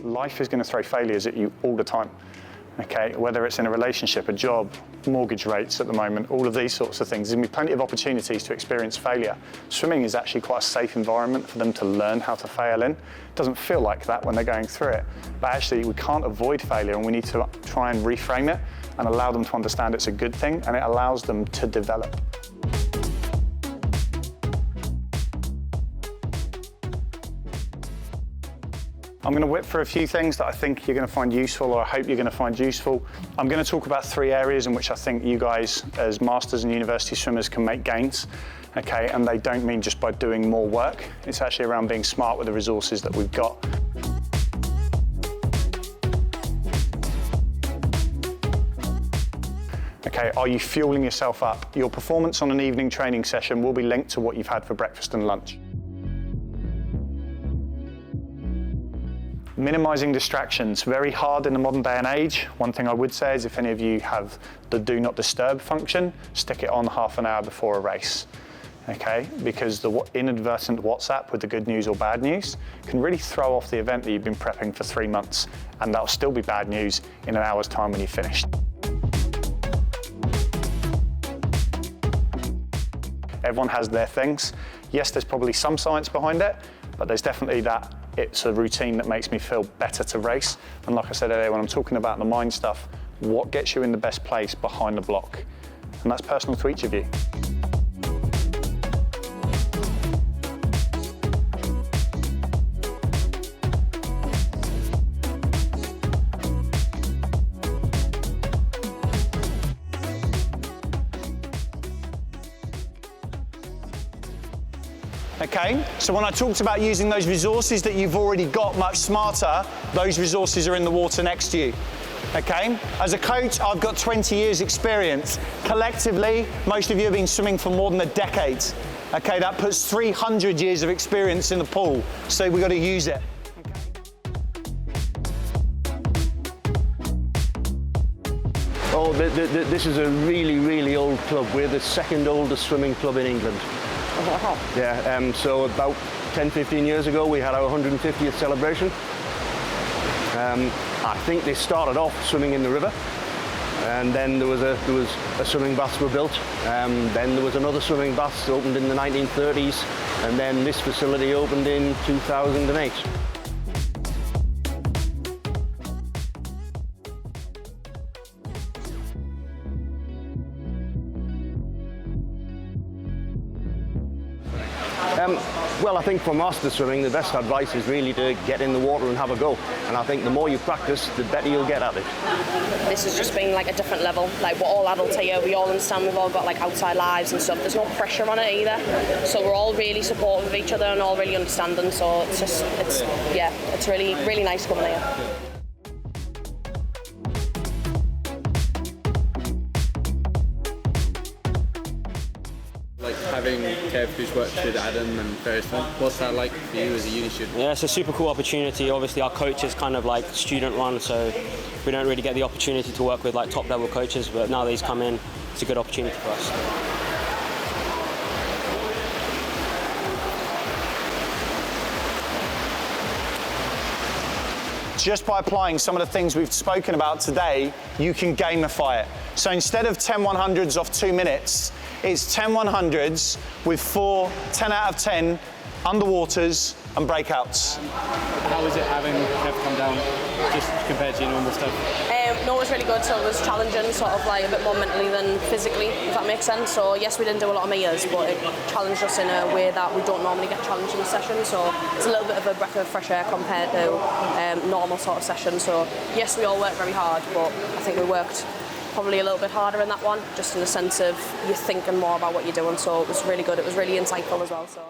Life is going to throw failures at you all the time. Okay, whether it's in a relationship, a job, mortgage rates at the moment, all of these sorts of things. There's going to be plenty of opportunities to experience failure. Swimming is actually quite a safe environment for them to learn how to fail in. It doesn't feel like that when they're going through it, but actually we can't avoid failure, and we need to try and reframe it and allow them to understand it's a good thing, and it allows them to develop. I'm going to whip through a few things that I think you're going to find useful, or I hope you're going to find useful. I'm going to talk about 3 areas in which I think you guys, as masters and university swimmers, can make gains. Okay, and they don't mean just by doing more work. It's actually around being smart with the resources that we've got. Okay, are you fueling yourself up? Your performance on an evening training session will be linked to what you've had for breakfast and lunch. Minimising distractions, very hard in the modern day and age. One thing I would say is if any of you have the do not disturb function, stick it on half an hour before a race. Okay, because the inadvertent WhatsApp with the good news or bad news can really throw off the event that you've been prepping for 3 months, and that'll still be bad news in an hour's time when you've finished. Everyone has their things. Yes, there's probably some science behind it, but there's definitely that it's a routine that makes me feel better to race. And like I said earlier, when I'm talking about the mind stuff, what gets you in the best place behind the block? And that's personal to each of you. Okay, so when I talked about using those resources that you've already got much smarter, those resources are in the water next to you. Okay, as a coach, I've got 20 years experience. Collectively, most of you have been swimming for more than a decade. Okay, that puts 300 years of experience in the pool, so we've got to use it. Oh, this is a really, really old club. We're the 2nd oldest swimming club in England. Wow. Yeah, so about 10, 15 years ago, we had our 150th celebration. I think they started off swimming in the river, and then there was a swimming baths were built. Then there was another swimming baths opened in the 1930s, and then this facility opened in 2008. Well, I think for master swimming, the best advice is really to get in the water and have a go. And I think the more you practice, the better you'll get at it. This has just been like a different level. Like, we're all adults here, we all understand we've all got like outside lives and stuff. There's no pressure on it either. So we're all really supportive of each other and all really understanding. So it's really, really nice coming here. Like having Kev, who's worked with Adam and various things, what's that like for you as a uni student? Yeah, it's a super cool opportunity. Obviously our coach is kind of like student run, so we don't really get the opportunity to work with like top level coaches, but now that he's come in, it's a good opportunity for us. Just by applying some of the things we've spoken about today, you can gamify it. So instead of 10 100s off 2 minutes, it's 10 100s with 4 10 out of 10 underwaters and breakouts. How is it having Kev come down just compared to your normal stuff? No, it was really good. So it was challenging, sort of like a bit more mentally than physically, if that makes sense. So yes, we didn't do a lot of meters, but it challenged us in a way that we don't normally get challenged in the session. So it's a little bit of a breath of fresh air compared to normal sort of session. So yes, we all worked very hard, but I think we worked probably a little bit harder in that one, just in the sense of you're thinking more about what you're doing. So it was really good. It was really insightful as well. So.